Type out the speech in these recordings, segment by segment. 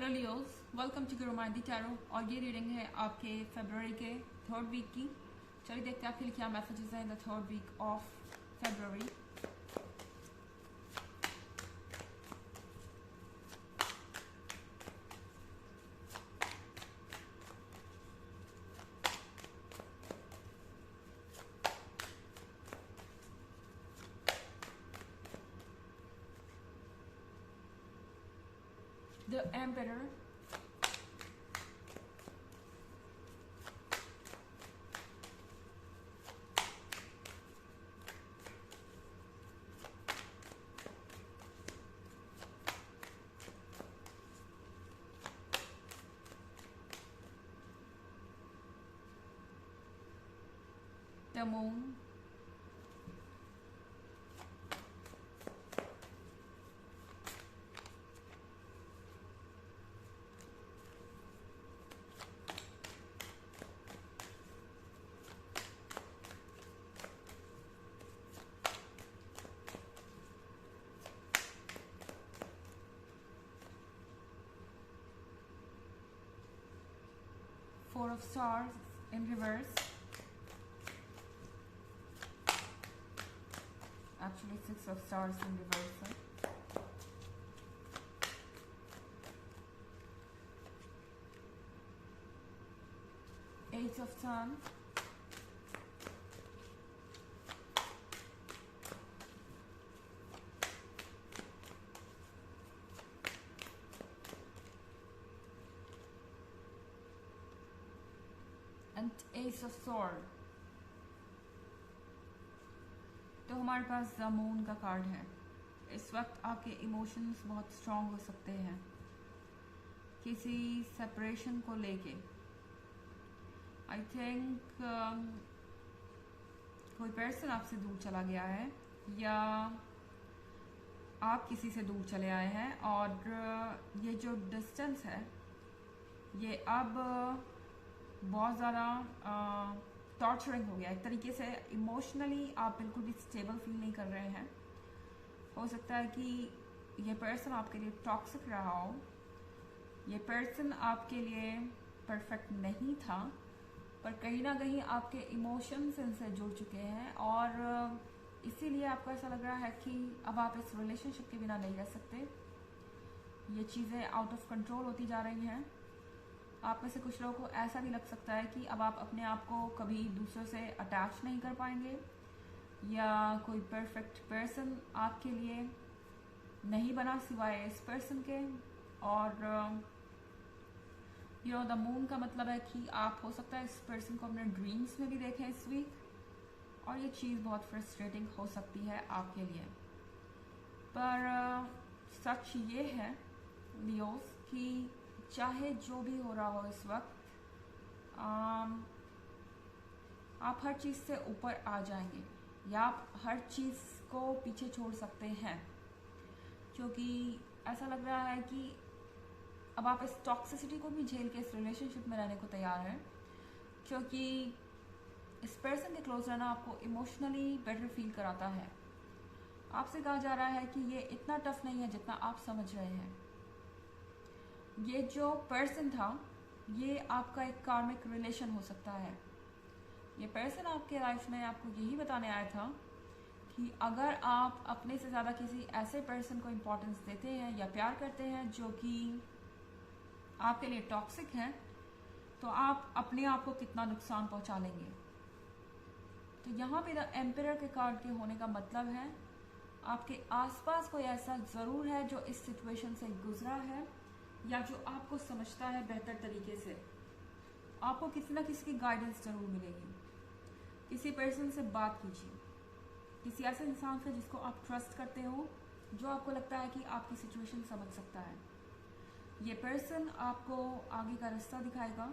Hello Leos, welcome to गुरुमाइंदी tarot. और ये रीडिंग है आपके फरवरी के थर्ड वीक की। चलिए देखते हैं आपके लिए क्या मैसेजेस हैं in the third week of February. The emperor, the moon, four of stars in reverse, actually six of stars in reverse है। Eight of sun, and ace of sword. तो हमारे पास द मून का card है। इस वक्त आपके emotions बहुत स्ट्रांग हो सकते हैं किसी सेपरेशन को लेके। आई थिंक कोई पर्सन आपसे दूर चला गया है या आप किसी से दूर चले आए हैं, और ये जो डिस्टेंस है ये अब बहुत ज़्यादा टॉर्चरिंग हो गया। एक तरीके से इमोशनली आप बिल्कुल भी स्टेबल फील नहीं कर रहे हैं। हो सकता है कि ये पर्सन आपके लिए टॉक्सिक रहा हो, ये पर्सन आपके लिए परफेक्ट नहीं था, पर कहीं ना कहीं आपके इमोशंस इनसे जुड़ चुके हैं, और इसीलिए आपको ऐसा लग रहा है कि अब आप इस रिलेशनशिप के बिना नहीं रह सकते। ये चीज़ें आउट ऑफ कंट्रोल होती जा रही हैं। आप में से कुछ लोगों को ऐसा भी लग सकता है कि अब आप अपने आप को कभी दूसरों से अटैच नहीं कर पाएंगे, या कोई परफेक्ट पर्सन आपके लिए नहीं बना सिवाय इस पर्सन के। और द मून का मतलब है कि आप हो सकता है इस पर्सन को अपने ड्रीम्स में भी देखें इस वीक, और ये चीज़ बहुत फ्रस्ट्रेटिंग हो सकती है आपके लिए। पर सच ये है लियोस कि चाहे जो भी हो रहा हो इस वक्त, आप हर चीज़ से ऊपर आ जाएंगे, या आप हर चीज़ को पीछे छोड़ सकते हैं, क्योंकि ऐसा लग रहा है कि अब आप इस टॉक्सिसिटी को भी झेल के इस रिलेशनशिप में रहने को तैयार हैं, क्योंकि इस पर्सन के क्लोज रहना आपको इमोशनली बेटर फील कराता है। आपसे कहा जा रहा है कि ये इतना टफ नहीं है जितना आप समझ रहे हैं। ये जो पर्सन था ये आपका एक कार्मिक रिलेशन हो सकता है। ये पर्सन आपके लाइफ में आपको यही बताने आया था कि अगर आप अपने से ज़्यादा किसी ऐसे पर्सन को इम्पोर्टेंस देते हैं या प्यार करते हैं जो कि आपके लिए टॉक्सिक है, तो आप अपने आप को कितना नुकसान पहुंचा लेंगे। तो यहाँ पे द एम्परर के कार्ड के होने का मतलब है आपके आसपास कोई ऐसा ज़रूर है जो इस सिचुएशन से गुजरा है, या जो आपको समझता है बेहतर तरीके से। आपको किसी ना किसी की गाइडेंस जरूर मिलेगी। किसी पर्सन से बात कीजिए, किसी ऐसे इंसान से जिसको आप ट्रस्ट करते हो, जो आपको लगता है कि आपकी सिचुएशन समझ सकता है। ये पर्सन आपको आगे का रास्ता दिखाएगा।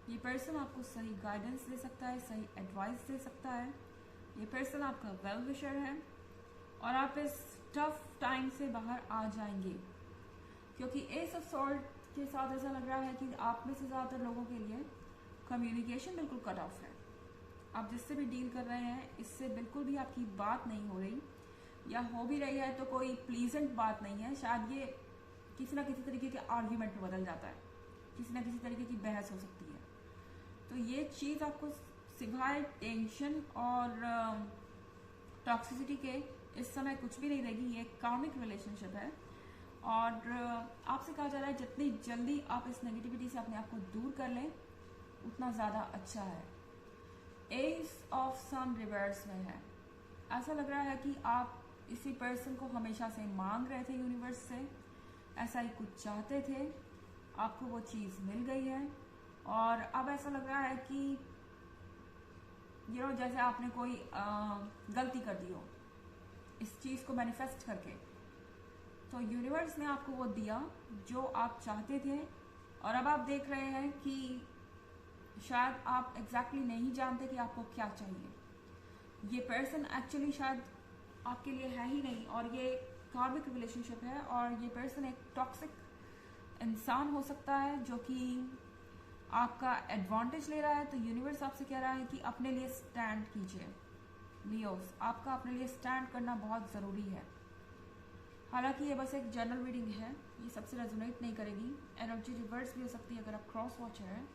ये पर्सन आपको सही गाइडेंस दे सकता है, सही एडवाइस दे सकता है। ये पर्सन आपका वेल विशर है, और आप इस टफ टाइम से बाहर आ जाएंगे, क्योंकि एस ऑफ स्वॉर्ड के साथ ऐसा लग रहा है कि आप में से ज़्यादातर लोगों के लिए कम्युनिकेशन बिल्कुल कट ऑफ है। आप जिससे भी डील कर रहे हैं इससे बिल्कुल भी आपकी बात नहीं हो रही, या हो भी रही है तो कोई प्लीजेंट बात नहीं है। शायद ये किसी ना किसी तरीके के आर्ग्यूमेंट में बदल जाता है, किसी ना किसी तरीके की बहस हो सकती है। तो ये चीज़ आपको सिवाय टेंशन और टॉक्सिसिटी के इस समय कुछ भी नहीं देगी। ये कार्मिक रिलेशनशिप है और आपसे कहा जा रहा है जितनी जल्दी आप इस नेगेटिविटी से अपने आप को दूर कर लें उतना ज़्यादा अच्छा है। एस ऑफ सन रिवर्स में है। ऐसा लग रहा है कि आप इसी पर्सन को हमेशा से मांग रहे थे यूनिवर्स से, ऐसा ही कुछ चाहते थे, आपको वो चीज़ मिल गई है और अब ऐसा लग रहा है कि जैसे आपने कोई गलती कर दी हो इस चीज़ को मैनिफेस्ट करके, तो यूनिवर्स ने आपको वो दिया जो आप चाहते थे और अब आप देख रहे हैं कि शायद आप एग्जैक्टली नहीं जानते कि आपको क्या चाहिए। ये पर्सन एक्चुअली शायद आपके लिए है ही नहीं और ये कार्मिक रिलेशनशिप है और ये पर्सन एक टॉक्सिक इंसान हो सकता है जो कि आपका एडवांटेज ले रहा है। तो यूनिवर्स आपसे कह रहा है कि अपने लिए स्टैंड कीजिए लियोस, आपका अपने लिए स्टैंड करना बहुत ज़रूरी है। हालांकि ये बस एक जनरल रीडिंग है, ये सबसे रेजोनेट नहीं करेगी, एनर्जी रिवर्स भी हो सकती है अगर आप क्रॉस वॉचर हैं।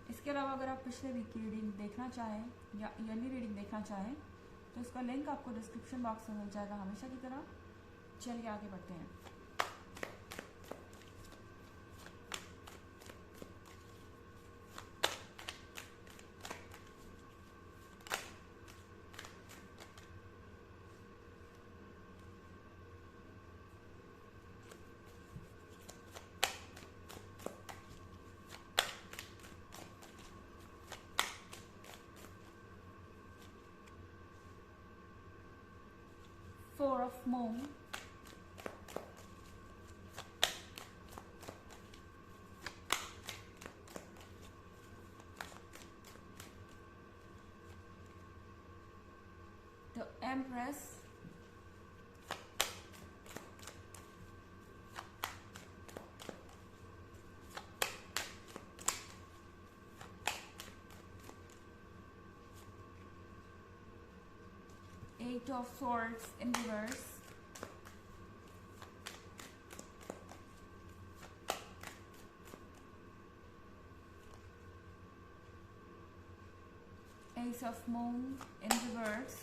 इसके अलावा अगर आप पिछले वीक की रीडिंग देखना चाहें या ईयरली रीडिंग देखना चाहें तो इसका लिंक आपको डिस्क्रिप्शन बॉक्स में मिल जाएगा हमेशा की तरह। चलिए आगे बढ़ते हैं। Four of Moon, the Empress, Eight of Swords in reverse, Ace of Moon in reverse,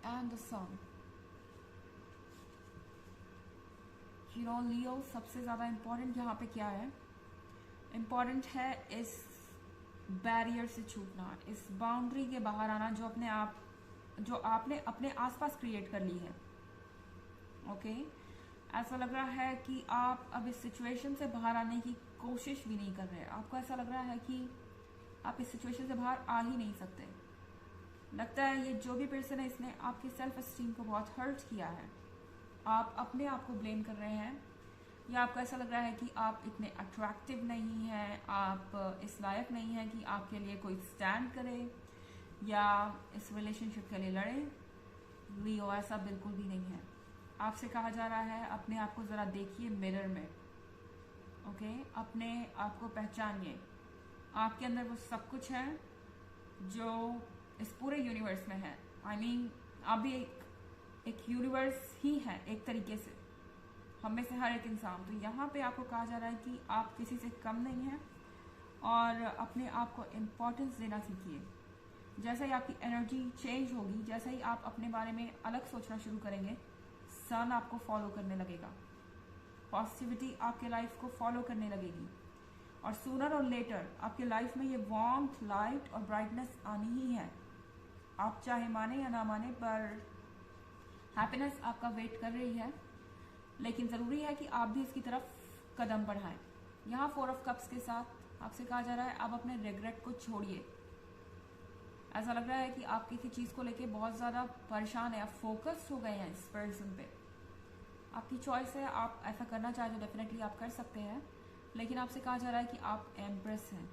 and the Sun। लियो, सबसे ज़्यादा इम्पोर्टेंट यहाँ पे क्या है? इम्पोर्टेंट है इस बैरियर से छूटना, इस बाउंड्री के बाहर आना जो आपने अपने आसपास क्रिएट कर ली है। ओके, ऐसा लग रहा है कि आप अब इस सिचुएशन से बाहर आने की कोशिश भी नहीं कर रहे। आपको ऐसा लग रहा है कि आप इस सिचुएशन से बाहर आ ही नहीं सकते। लगता है ये जो भी पर्सन है इसने आपकी सेल्फ एस्टीम को बहुत हर्ट किया है। आप अपने आप को ब्लेम कर रहे हैं या आपको ऐसा लग रहा है कि आप इतने अट्रैक्टिव नहीं हैं, आप इस लायक नहीं हैं कि आपके लिए कोई स्टैंड करे या इस रिलेशनशिप के लिए लड़े। लियो, ऐसा बिल्कुल भी नहीं है। आपसे कहा जा रहा है अपने आप को ज़रा देखिए मिरर में। ओके, अपने आप को पहचानिए। आपके अंदर वो सब कुछ है जो इस पूरे यूनिवर्स में है। आई मीन आप भी एक यूनिवर्स ही है एक तरीके से, हम में से हर एक इंसान। तो यहाँ पे आपको कहा जा रहा है कि आप किसी से कम नहीं हैं और अपने आप को इम्पोर्टेंस देना सीखिए। जैसे ही आपकी एनर्जी चेंज होगी, जैसे ही आप अपने बारे में अलग सोचना शुरू करेंगे, सन आपको फॉलो करने लगेगा, पॉजिटिविटी आपके लाइफ को फॉलो करने लगेगी और सूनर और लेटर आपके लाइफ में ये वार्मथ, लाइट और ब्राइटनेस आनी ही है। आप चाहे माने या ना माने, पर हैप्पीनेस आपका वेट कर रही है, लेकिन ज़रूरी है कि आप भी इसकी तरफ कदम बढ़ाएं। यहाँ 4 ऑफ कप्स के साथ आपसे कहा जा रहा है आप अपने रिग्रेट को छोड़िए। ऐसा लग रहा है कि आप किसी चीज़ को लेके बहुत ज़्यादा परेशान है, आप फोकस्ड हो गए हैं इस पर्सन पे। आपकी चॉइस है, आप ऐसा करना चाहे तो डेफिनेटली आप कर सकते हैं, लेकिन आपसे कहा जा रहा है कि आप एम्प्रेस हैं,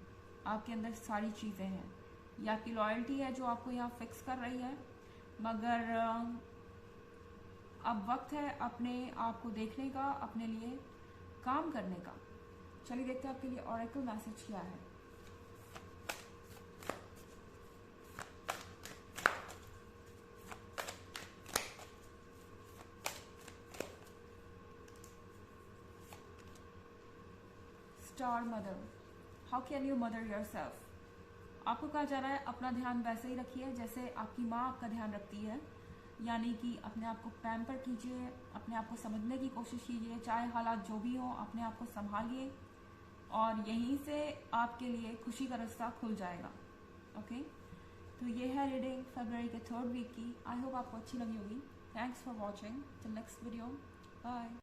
आपके अंदर सारी चीज़ें हैं। ये आपकी लॉयल्टी है जो आपको यहाँ फिक्स कर रही है, मगर अब वक्त है अपने आप को देखने का, अपने लिए काम करने का। चलिए देखते हैं आपके लिए ऑरेकल मैसेज क्या है। Star mother, how can you mother yourself. आपको कहा जा रहा है अपना ध्यान वैसे ही रखिए जैसे आपकी माँ आपका ध्यान रखती है, यानी कि अपने आप को पैम्पर कीजिए, अपने आप को समझने की कोशिश कीजिए, चाहे हालात जो भी हों अपने आप को संभालिए और यहीं से आपके लिए खुशी का रास्ता खुल जाएगा। ओके, तो ये है रीडिंग फरवरी के 3rd वीक की। आई होप आपको अच्छी लगी होगी। Thanks for watching, till next video, bye.